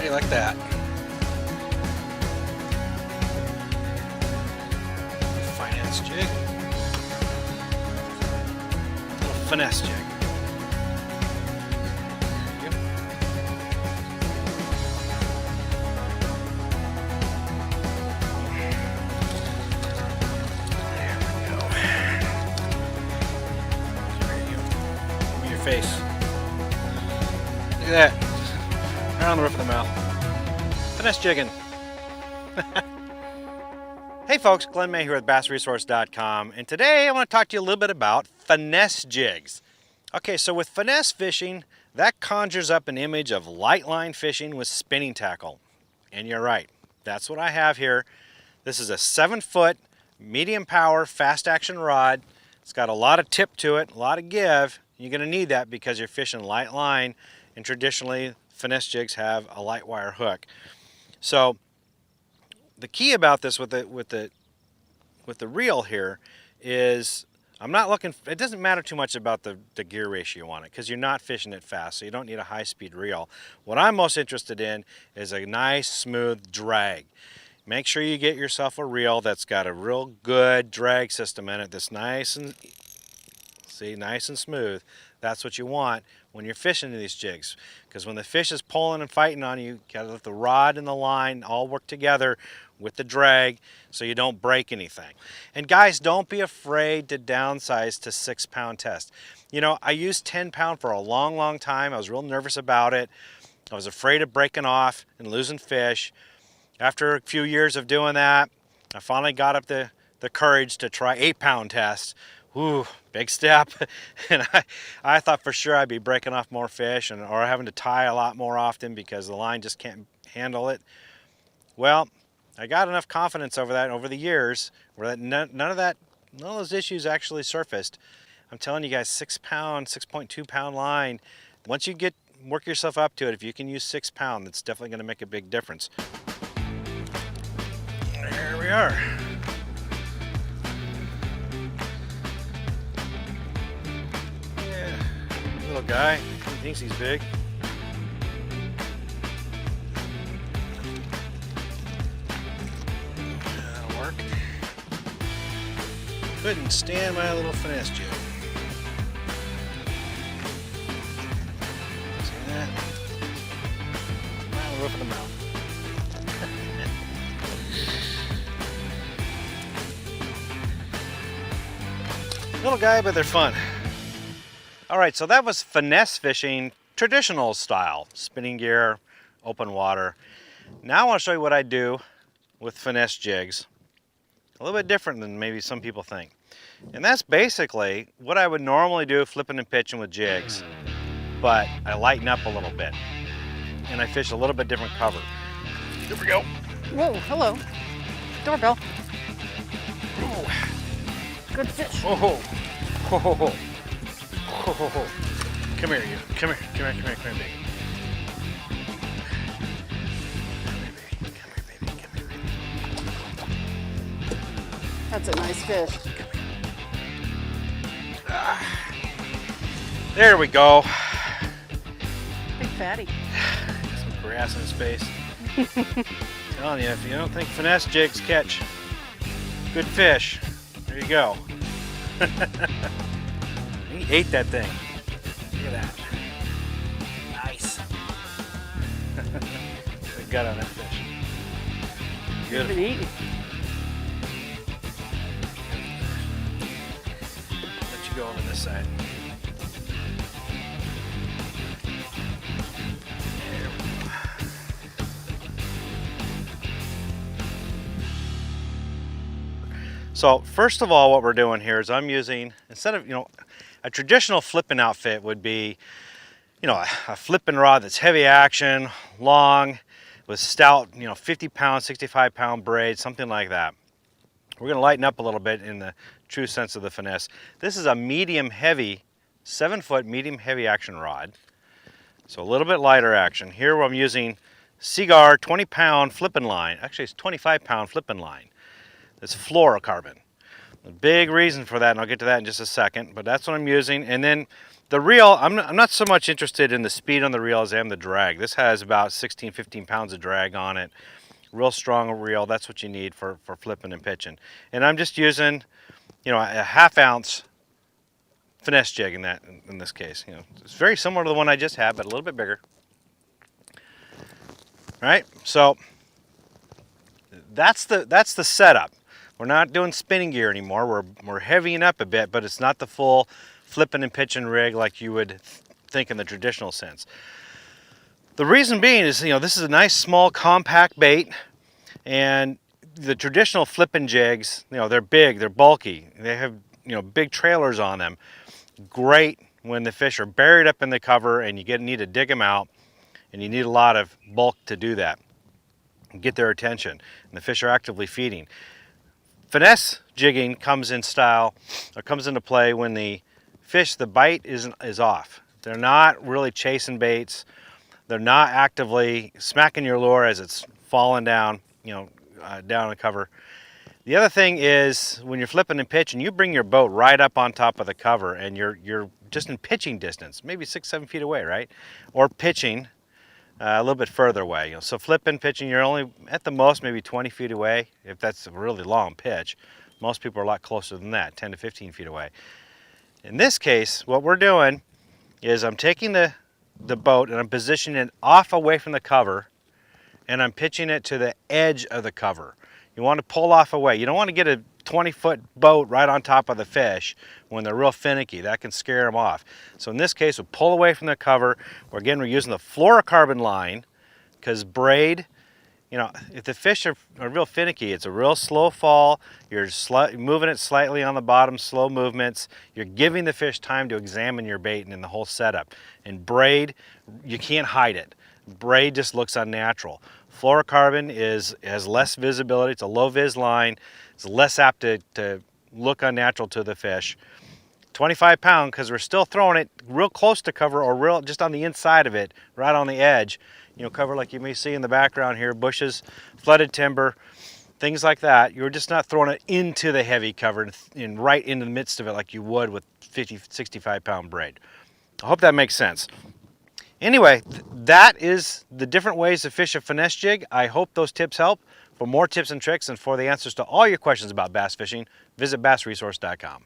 Okay, like that. Finance jig. Little finesse jig. There you go. Give me your face. Look at that. Right on the roof of the mouth. Finesse jigging. Hey folks, Glenn May here with BassResource.com, and today I want to talk to you a little bit about finesse jigs. Okay, so with finesse fishing, that conjures up an image of light line fishing with spinning tackle. And you're right, that's what I have here. This is a 7-foot, medium power, fast action rod. It's got a lot of tip to it, a lot of give. You're going to need that because you're fishing light line, and traditionally finesse jigs have a light wire hook. So the key about this with the reel here is I'm not looking, it doesn't matter too much about the gear ratio on it because you're not fishing it fast, so you don't need a high-speed reel. What I'm most interested in is a nice smooth drag. Make sure you get yourself a reel that's got a real good drag system in it that's nice and nice and smooth. That's what you want when you're fishing these jigs, because when the fish is pulling and fighting on you, you gotta let the rod and the line all work together with the drag so you don't break anything. And guys, don't be afraid to downsize to 6-pound test. You know, I used 10-pound for a long time. I was real nervous about it. I was afraid of breaking off and losing fish. After a few years of doing that, I finally got up the courage to try 8-pound test. Ooh, big step. And I thought for sure I'd be breaking off more fish or having to tie a lot more often because the line just can't handle it. Well, I got enough confidence over the years where none of those issues actually surfaced. I'm telling you guys, 6-pound, 6.2-pound line, once you work yourself up to it, if you can use 6-pound, that's definitely going to make a big difference. There we are. Little guy, he thinks he's big. That'll work. Couldn't stand my little finesse jig. See that? Right on the roof of the mouth. Little guy, but they're fun. All right, so that was finesse fishing, traditional style, spinning gear, open water. Now I want to show you what I do with finesse jigs. A little bit different than maybe some people think. And that's basically what I would normally do flipping and pitching with jigs, but I lighten up a little bit and I fish a little bit different cover. Here we go. Whoa, hello. Doorbell. Oh. Good fish. Oh, ho, ho, ho, ho. Ho, ho, ho. Come here, you. Come here, baby. Come here, baby. That's a nice fish. There we go. Big fatty. Some grass in his face. Telling you, if you don't think finesse jigs catch good fish, there you go. He ate that thing. Look at that. Nice. The gut on that fish. Good. Been eating. Let you go over this side. There we go. So first of all, what we're doing here is I'm using, instead of, a traditional flipping outfit would be, a flipping rod that's heavy action, long, with stout, 50-pound, 65-pound braid, something like that. We're going to lighten up a little bit in the true sense of the finesse. This is a medium heavy, 7-foot medium heavy action rod. So a little bit lighter action. Here I'm using Seaguar 20-pound flipping line. Actually, it's 25-pound flipping line. It's fluorocarbon. A big reason for that, and I'll get to that in just a second, but that's what I'm using. And then the reel, I'm not so much interested in the speed on the reel as I am the drag. This has about 16, 15 pounds of drag on it. Real strong reel, that's what you need for flipping and pitching. And I'm just using, you know, a 1/2 ounce finesse jig in this case. You know, it's very similar to the one I just had, but a little bit bigger. All right, so that's the setup. We're not doing spinning gear anymore. We're heavying up a bit, but it's not the full flipping and pitching rig like you would think in the traditional sense. The reason being is, you know, this is a nice small compact bait, and the traditional flipping jigs, you know, they're big, they're bulky, they have, you know, big trailers on them. Great when the fish are buried up in the cover and you need to dig them out, and you need a lot of bulk to do that, get their attention, and the fish are actively feeding. Finesse jigging comes into play when the fish, the bite is off. They're not really chasing baits. They're not actively smacking your lure as it's falling down, you know, down the cover. The other thing is when you're flipping and pitching, you bring your boat right up on top of the cover, and you're just in pitching distance, maybe 6-7 feet away, right? Or pitching a little bit further away. You know, so flipping, pitching, you're only at the most maybe 20 feet away if that's a really long pitch. Most people are a lot closer than that, 10 to 15 feet away. In this case, what we're doing is I'm taking the boat and I'm positioning it off away from the cover, and I'm pitching it to the edge of the cover. You want to pull off away. You don't want to get a 20-foot boat right on top of the fish when they're real finicky. That can scare them off. So in this case, we'll pull away from the cover. We're using the fluorocarbon line, because braid, you know, if the fish are real finicky, it's a real slow fall. You're moving it slightly on the bottom, slow movements. You're giving the fish time to examine your bait and in the whole setup. And braid, you can't hide it. Braid just looks unnatural. Fluorocarbon has less visibility. It's a low vis line. It's less apt to look unnatural to the fish. 25 pound, because we're still throwing it real close to cover, or real just on the inside of it, right on the edge. You know, cover like you may see in the background here, bushes, flooded timber, things like that. You're just not throwing it into the heavy cover and right into the midst of it like you would with 50, 65 pound braid. I hope that makes sense. Anyway, that is the different ways to fish a finesse jig. I hope those tips help. For more tips and tricks and for the answers to all your questions about bass fishing, visit BassResource.com.